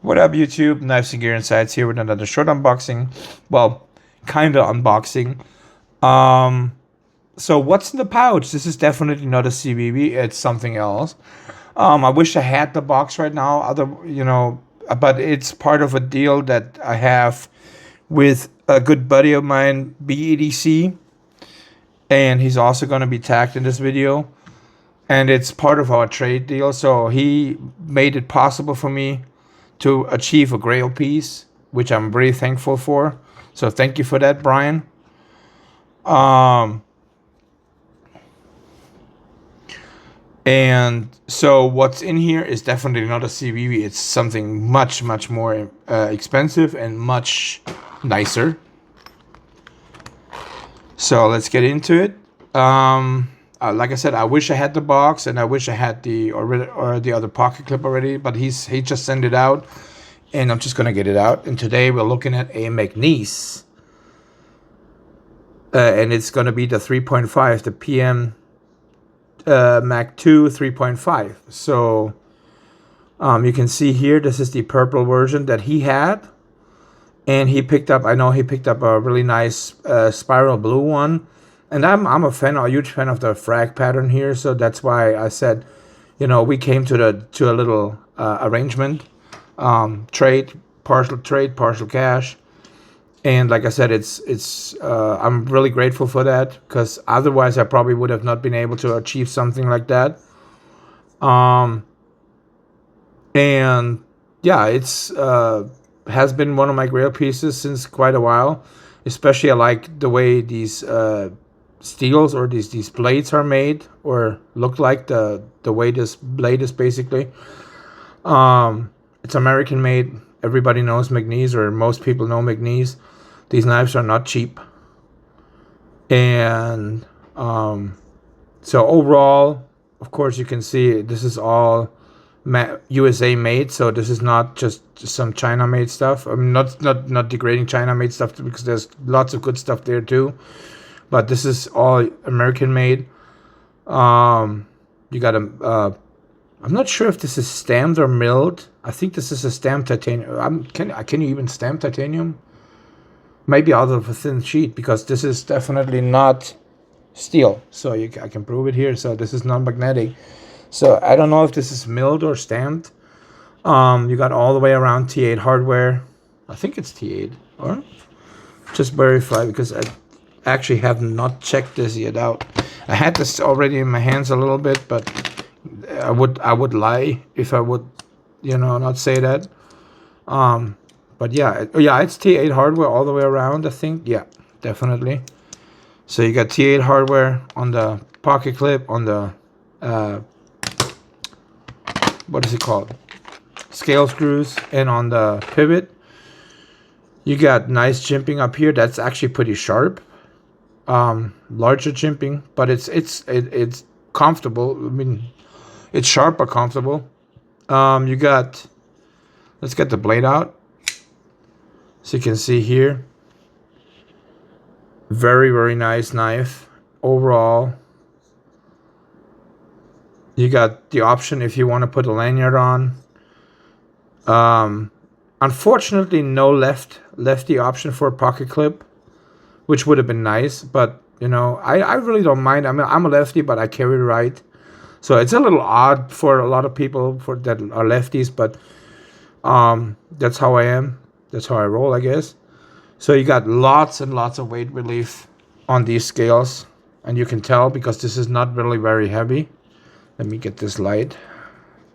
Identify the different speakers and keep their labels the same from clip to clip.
Speaker 1: What up, YouTube? Knives and Gear Insights here with another short unboxing. Well, kind of unboxing. So what's in the pouch? This is definitely not a CBB. It's something else. I wish I had the box right now. But it's part of a deal that I have with a good buddy of mine, BEDC, and he's also going to be tagged in this video. And it's part of our trade deal. So he made it possible for me to achieve a Grail piece, which I'm very thankful for. So thank you for that, Brian. And so what's in here is definitely not a CBB. It's something much, much more expensive and much nicer. So let's get into it. Like I said, I wish I had the box, and I wish I had the other pocket clip already, but he just sent it out, and I'm just gonna get it out. And today we're looking at a McNees, and it's gonna be the 3.5, the PM Mac 2 3.5. So you can see here, this is the purple version that he had, and he picked up. I know he picked up a really nice spiral blue one. And I'm a huge fan of the frag pattern here, so that's why I said, we came to a little arrangement, partial cash, and like I said, it's I'm really grateful for that, because otherwise I probably would have not been able to achieve something like that. And yeah, it's has been one of my Grail pieces since quite a while. Especially I like the way these steels or these blades are made, or look like, the way this blade is basically. It's American made. Everybody knows McNees, or most people know McNees. These knives are not cheap, and so overall, of course, you can see this is all USA made. So this is not just some China made stuff. I'm not degrading China made stuff, because there's lots of good stuff there too. But this is all American made. You got a. I'm not sure if this is stamped or milled. I think this is a stamped titanium. Can you even stamp titanium? Maybe out of a thin sheet, because this is definitely not steel. So I can prove it here. So this is non-magnetic. So I don't know if this is milled or stamped. You got all the way around T8 hardware. I think it's T8, or just verify, because I actually have not checked this yet out. I had this already in my hands a little bit, but I would lie if I would, not say that. But yeah, it's T8 hardware all the way around, I think. Yeah, definitely. So you got T8 hardware on the pocket clip, on the what is it called? Scale screws, and on the pivot. You got nice jimping up here. That's actually pretty sharp. Larger jimping, but it's comfortable. I mean, it's sharp but comfortable. You got, let's get the blade out, so you can see here. Very, very nice knife overall. You got the option if you want to put a lanyard on. Unfortunately, no lefty option for a pocket clip, which would have been nice, but I really don't mind. I mean, I'm a lefty, but I carry right, so it's a little odd for a lot of people that are lefties, but that's how I am. That's how I roll, I guess. So you got lots and lots of weight relief on these scales, and you can tell because this is not really very heavy. Let me get this light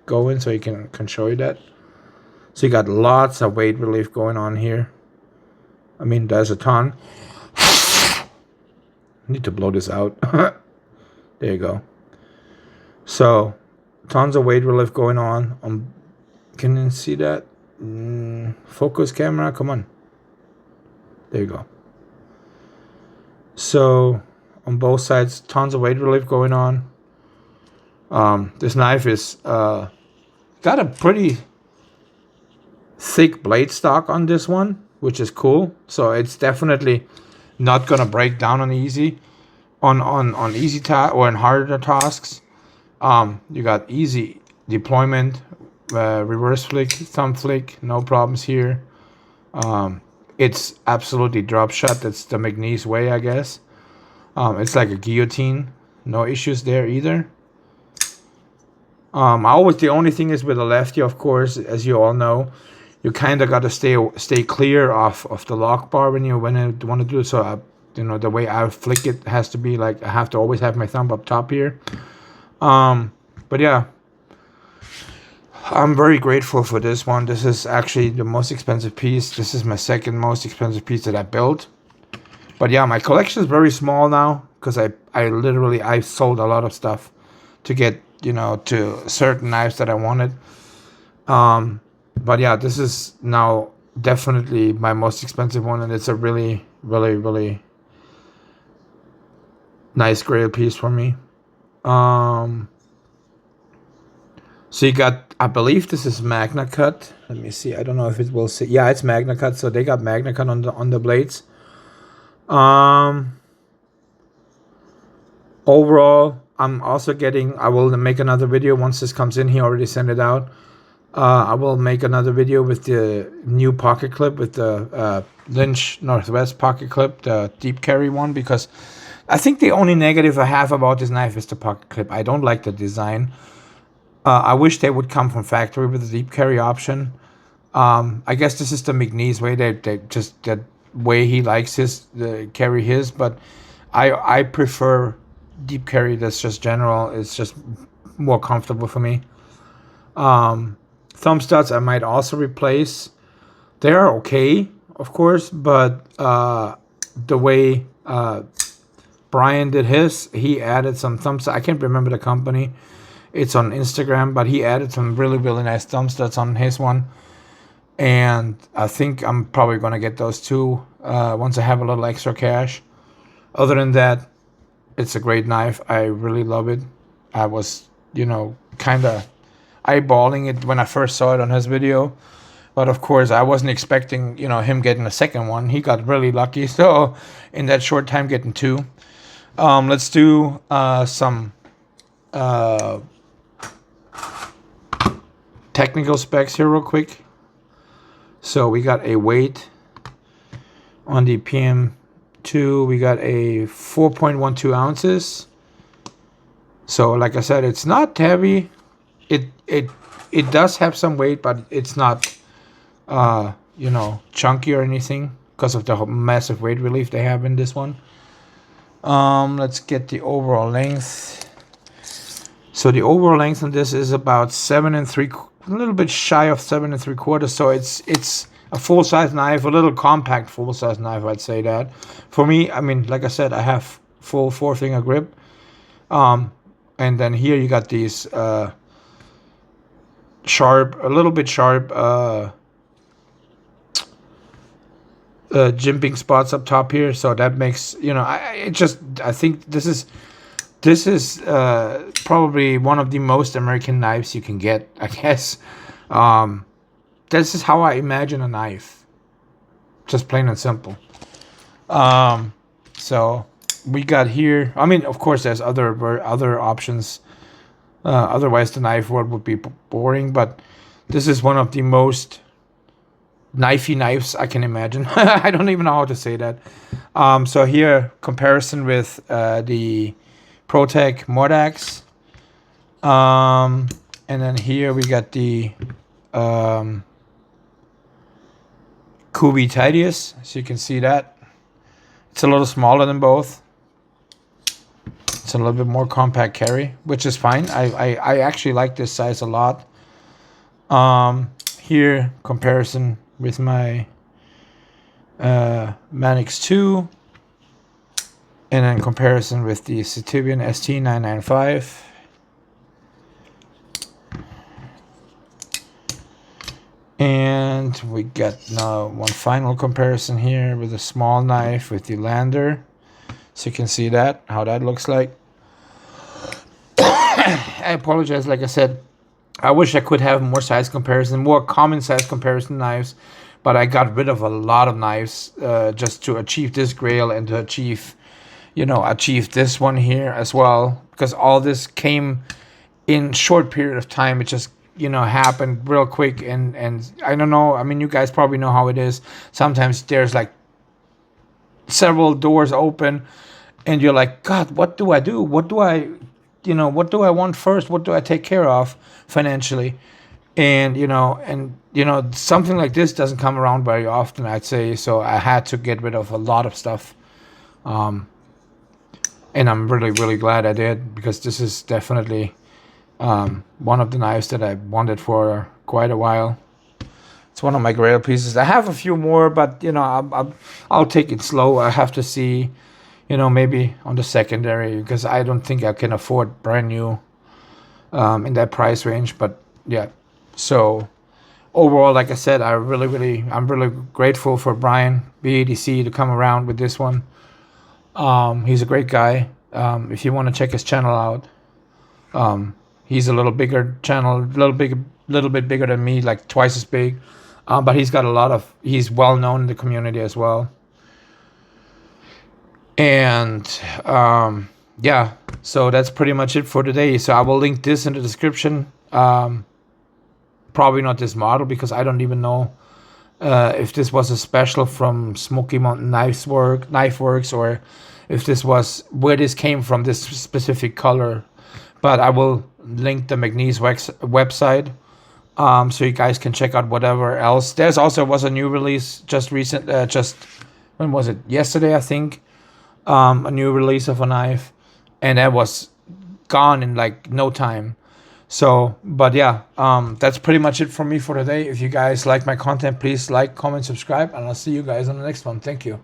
Speaker 1: going so you can show you that. So you got lots of weight relief going on here. I mean, there's a ton. I need to blow this out. There you go. So tons of weight relief going on. Can you see that? Focus camera, come on. There you go. So on both sides, tons of weight relief going on. This knife is got a pretty thick blade stock on this one, which is cool. So it's definitely not gonna break down on easy, on easy task or in harder tasks. You got easy deployment reverse flick, thumb flick, no problems here. It's absolutely drop shot. That's the McNees way, I guess. It's like a guillotine. No issues there either. The only thing is with a lefty, of course, as you all know, you kind of got to stay clear of the lock bar when you want to do it. So, you know, the way I flick it has to be like, I have to always have my thumb up top here. But yeah, I'm very grateful for this one. This is actually the most expensive piece. This is my second most expensive piece that I built. But yeah, my collection is very small now because I sold a lot of stuff to get, you know, to certain knives that I wanted. But yeah, this is now definitely my most expensive one, and it's a really, really, really nice Grail piece for me. So you got, I believe this is Magnacut. Let me see. I don't know if it will say. Yeah, it's Magnacut. So they got Magnacut on the blades. Overall, I'm also getting. I will make another video once this comes in. He already sent it out. I will make another video with the new pocket clip, with the Lynch Northwest pocket clip, the deep carry one, because I think the only negative I have about this knife is the pocket clip. I don't like the design. I wish they would come from factory with the deep carry option. I guess this is the McNees way. They just that way he likes his carry his, but I prefer deep carry. That's just general. It's just more comfortable for me. Thumb studs I might also replace. They are okay, of course, but the way Brian did his, he added some thumb studs. I can't remember the company. It's on Instagram, but he added some really, really nice thumb studs on his one. And I think I'm probably going to get those too once I have a little extra cash. Other than that, it's a great knife. I really love it. I was, you know, kind of eyeballing it when I first saw it on his video. But of course, I wasn't expecting, you know, him getting a second one. He got really lucky. So in that short time, getting two. Let's do some technical specs here real quick. So we got a weight on the PM2. We got a 4.12 ounces. So like I said, it's not heavy. It does have some weight, but it's not you know, chunky or anything because of the massive weight relief they have in this one. Let's get the overall length. So the overall length on this is about 7 3/4, a little bit shy of 7 3/4. So it's a full size knife, a little compact full size knife, I'd say that. For me, I mean, like I said, I have full 4-finger grip. And then here you got these sharp, a little bit sharp jimping spots up top here. So that makes, you know, I think this is probably one of the most American knives you can get, I guess. This is how I imagine a knife. Just plain and simple. So we got here. I mean, of course, there's other options. Otherwise, the knife world would be boring. But this is one of the most knifey knives I can imagine. I don't even know how to say that. So here, comparison with the ProTech Mordax. And then here we got the Kubi Tidius. So you can see that. It's a little smaller than both. It's a little bit more compact carry, which is fine. I actually like this size a lot. Here, comparison with my Manix 2. And then comparison with the Citivian ST995. And we got now one final comparison here with a small knife with the Lander. So you can see that, how that looks like. I apologize, like I said, I wish I could have more size comparison, more common size comparison knives, but I got rid of a lot of knives just to achieve this Grail and to achieve, you know, achieve this one here as well, because all this came in short period of time. It just happen real quick. And I don't know. I mean, you guys probably know how it is. Sometimes there's like several doors open, and you're like, God, what do I do? What do I want first? What do I take care of financially? And something like this doesn't come around very often, I'd say. So I had to get rid of a lot of stuff. And I'm really, really glad I did, because this is definitely one of the knives that I wanted for quite a while. It's one of my Grail pieces. I have a few more, but I'll take it slow. I have to see, maybe on the secondary, because I don't think I can afford brand new in that price range. But yeah, so overall, like I said, I'm really grateful for Brian BADC to come around with this one. He's a great guy. If you want to check his channel out, he's a little bigger channel, little bit bigger than me, like twice as big. But he's well known in the community as well. And yeah, so that's pretty much it for today. So I will link this in the description. Probably not this model, because I don't even know if this was a special from Smoky Mountain Knife Works, or if this was where this came from, this specific color. But I will link the McNees website, so you guys can check out whatever else. There's also was a new release just when was it? Yesterday, I think. A new release of a knife, and that was gone in like no time. So, but yeah, that's pretty much it for me for today. If you guys like my content, please like, comment, subscribe, and I'll see you guys on the next one. Thank you.